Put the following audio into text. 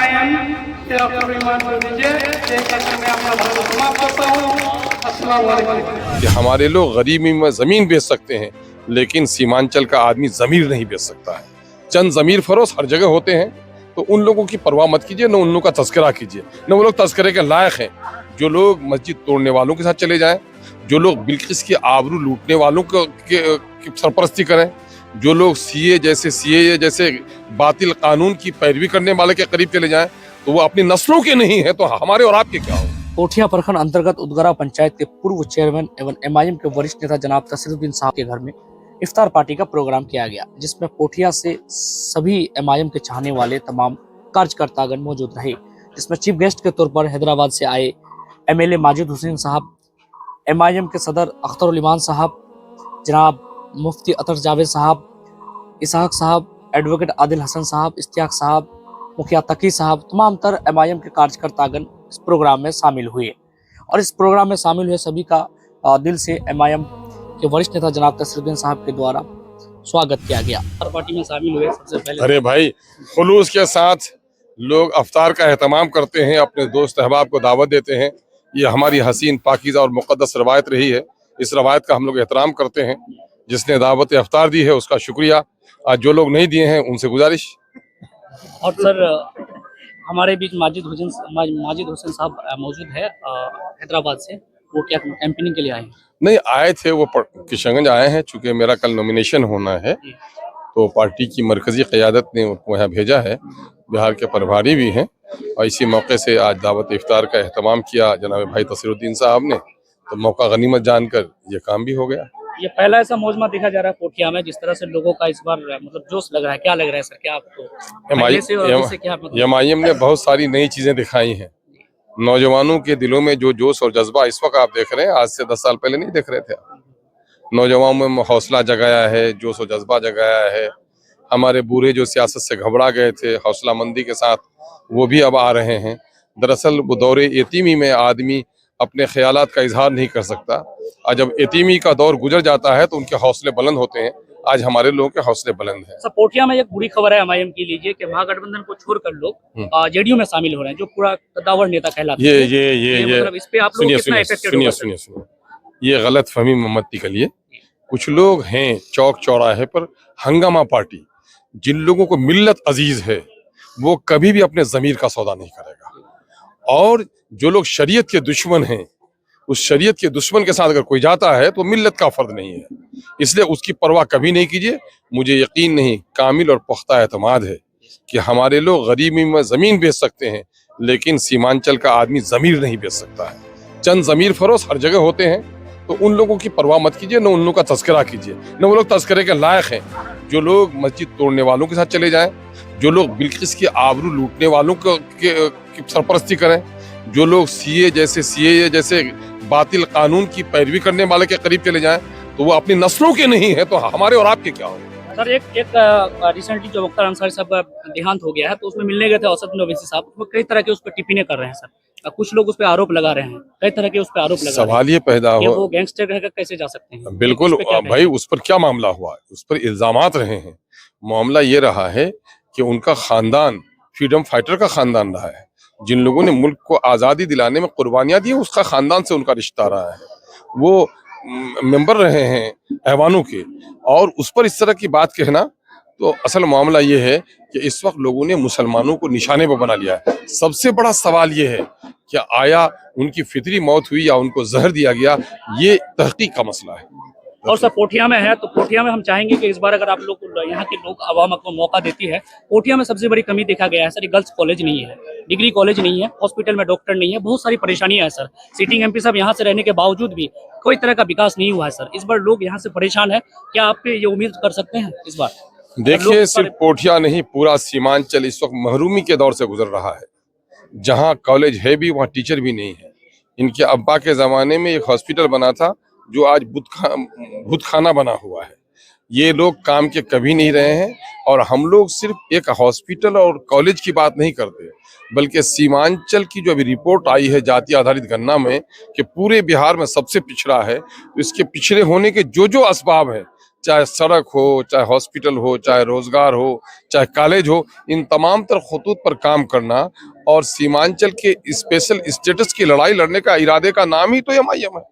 MIM के doctor ईमान को दीजिए। एक करके मैं अपना भाषण समाप्त करता हूँ। अस्सलाम वालेकुम। कि हमारे लोग गरीबी में जमीन बेच सकते हैं, लेकिन सीमांचल का आदमी जमीर नहीं बेच सकता है। चंद जमीर फरोश हर जगह होते हैं, तो उन लोगों की परवाह मत कीजिए, न उन लोगों का तस्करा कीजिए, न वो लोग तस्करे के लायक हैं। जो लोग मस्जिद तोड़ने वालों के साथ चले जाएं, जो लोग बिल्किस की आबरू लूटने वालों की सरपरस्ती करें, जो लोग सीए जैसे बातिल कानून की पैरवी करने वाले के करीब चले जाएं, तो वो अपनी नस्लों के नहीं है, तो हमारे और आपके क्या हो। पोठिया प्रखंड अंतर्गत उदगरा पंचायत के पूर्व चेयरमैन एवं एमआईएम के वरिष्ठ नेता जनाब तसरुद्दीन साहब के घर में इफ्तार पार्टी का प्रोग्राम किया गया, जिसमें पोठिया से सभी एमआईएम के चाहने वाले तमाम कार्यकर्तागण मौजूद रहे, जिसमें चीफ गेस्ट के तौर पर हैदराबाद से आए एमएलए माजिद हुसैन साहब, एमआईएम के सदर अख्तरुल ईमान साहब, जनाब मुफ्ती अतर जावेद साहब, इसहाक साहब, एडवोकेट आदिल हसन साहब, इश्तियाक साहब, मुखिया तकी साहब, तमाम तर एमआईएम के कार्यकर्तागण इस प्रोग्राम में शामिल हुए। और इस प्रोग्राम में शामिल हुए सभी का दिल से एमआईएम के वरिष्ठ नेता जनाब तसरुद्दीन साहब के द्वारा स्वागत किया गया। पार्टी में शामिल हुए सबसे पहले अरे भाई, खुलूस के साथ लोग अफ्तार का एहतमाम करते हैं, अपने दोस्त अहबाब को दावत देते हैं। ये हमारी हसीन पाकीज़ा और मुक़द्दस रवायत रही है। इस रवायत का हम लोग एहतराम करते हैं। जिसने दावत अफ्तार दी है उसका शुक्रिया, आज जो लोग नहीं दिए हैं उनसे गुजारिश। और सर, हमारे बीच माजिद हुसैन साहब मौजूद है हैदराबाद से। वो क्या कैंपेनिंग के लिए आए हैं? नहीं आए थे, वो किशनगंज आए हैं। चूँकि मेरा कल नॉमिनेशन होना है, तो पार्टी की मरकजी क़यादत ने उनको यहाँ भेजा है। बिहार के प्रभारी भी हैं, और इसी मौके से आज दावत इफ्तार का एहतमाम किया जनाब भाई तसरुद्दीन साहब ने, तो मौका गनीमत जानकर ये काम भी हो गया। ये पहला ऐसा मौजमा देखा जा रहा है पोठिया में, जिस तरह से लोगों का इस बार मतलब जोश लग रहा है। क्या लग रहा है सर? क्या आपको एमआईएम ने बहुत सारी नई चीजें दिखाई हैं। नौजवानों के दिलों में जो जोश और जज्बा इस वक्त आप देख रहे हैं, आज से 10 साल पहले नहीं देख रहे थे। नौजवानों में हौसला जगाया है, जोश और जज्बा जगाया है। हमारे बूढ़े जो सियासत से घबरा गए थे, हौसला मंदी के साथ वो भी अब आ रहे हैं। दरअसल वो दौरे यतीमी में आदमी अपने ख्यालात का इजहार नहीं कर सकता, और जब यतीमी का दौर गुजर जाता है तो उनके हौसले बुलंद होते हैं। आज हमारे लोगों के हौसले बुलंद हैं। सर, पोठिया में एक बुरी खबर है एमआईएम की, लीजिए कि महागठबंधन को छोड़कर लोग जेडीयू में शामिल हो रहे हैं, जो पूरा कद्दावर नेता कहलाते हैं। ये मतलब इस पे आप लोग कितना इफेक्टेड होगा? सुनिए, ये गलत फहमी मत निकलिए। कुछ लोग हैं चौक चौराहे पर हंगामा पार्टी, जिन लोगों को मिल्लत अजीज है वो कभी भी अपने जमीर का सौदा नहीं करेगा। और जो लोग शरीयत के दुश्मन हैं, उस शरीयत के दुश्मन के साथ अगर कोई जाता है तो मिल्लत का फर्द नहीं है, इसलिए उसकी परवाह कभी नहीं कीजिए। मुझे यकीन नहीं, कामिल और पुख्ता एतमाद है कि हमारे लोग गरीबी में जमीन बेच सकते हैं, लेकिन सीमांचल का आदमी जमीर नहीं बेच सकता है। चंद जमीर फरोश हर जगह होते हैं, तो उन लोगों की परवाह मत कीजिए, न उन लोगों का तस्करा कीजिए, न वो लोग तस्करे के लायक हैं। जो लोग मस्जिद तोड़ने वालों के साथ चले जाएं, जो लोग बिल्किस की आबरू लूटने वालों की सरपरस्ती करें, जो लोग सीए जैसे बातिल कानून की पैरवी करने वाले के करीब चले जाएं, तो वो अपनी नस्लों के नहीं है, तो हमारे और आपके क्या हो। सर, एक रिसेंटली जो मुख्तार अंसारी साहब का देहांत हो गया है, तो उसमें मिलने गए थे औसत ओवैसी साहब, उसमें कई तरह के उस पर टिप्पणी कर रहे हैं सर। कुछ लोग उस पर आरोप लगा रहे हैं, कई तरह के उस पर आरोप लगा रहे हैं। सवाल ये पैदा हो, वो गैंगस्टर रहकर कैसे जा सकते हैं? बिल्कुल भाई, उस पर क्या मामला हुआ, उस पर इल्जामात रहे हैं। मामला ये रहा है कि उनका खानदान फ्रीडम फाइटर का खानदान रहा है। जिन लोगों ने मुल्क को आज़ादी दिलाने में कुर्बानियां दी, उसका खानदान से उनका रिश्ता रहा है। वो मेंबर रहे हैं ऐवानों के, और उस पर इस तरह की बात कहना, तो असल मामला ये है कि इस वक्त लोगों ने मुसलमानों को निशाने पर बना लिया है। सबसे बड़ा सवाल ये है कि आया उनकी फितरी मौत हुई या उनको जहर दिया गया, ये तहकीक का मसला है। और सर, पोठिया में है, तो पोठिया में हम चाहेंगे कि इस बार अगर आप लोग यहाँ के लोग आवाम को मौका देती है। पोठिया में सबसे बड़ी कमी देखा गया है सर, गर्ल्स कॉलेज नहीं है, डिग्री कॉलेज नहीं है, हॉस्पिटल में डॉक्टर नहीं है, बहुत सारी परेशानियां है सर। सिटिंग एमपी साहब यहाँ से रहने के बावजूद भी कोई तरह का विकास नहीं हुआ है सर। इस बार लोग यहाँ से परेशान है, क्या आप ये उम्मीद कर सकते हैं इस बार? देखिए, सिर्फ पोठिया नहीं, पूरा सीमांचल इस वक्त महरूमी के दौर से गुजर रहा है। जहाँ कॉलेज है भी, वहाँ टीचर भी नहीं है। इनके अब्बा के ज़माने में एक हॉस्पिटल बना था, जो आज भूतखाना बना हुआ है। ये लोग काम के कभी नहीं रहे हैं। और हम लोग सिर्फ एक हॉस्पिटल और कॉलेज की बात नहीं करते, बल्कि सीमांचल की जो अभी रिपोर्ट आई है जाति आधारित गणना में, कि पूरे बिहार में सबसे पिछड़ा है, तो इसके पिछड़े होने के जो असबाब हैं, चाहे सड़क हो, चाहे हॉस्पिटल हो, चाहे रोजगार हो, चाहे कॉलेज हो, इन तमाम तर खतूत पर काम करना और सीमांचल के स्पेशल स्टेटस की लड़ाई लड़ने का इरादे का नाम ही तो एमआईएम है।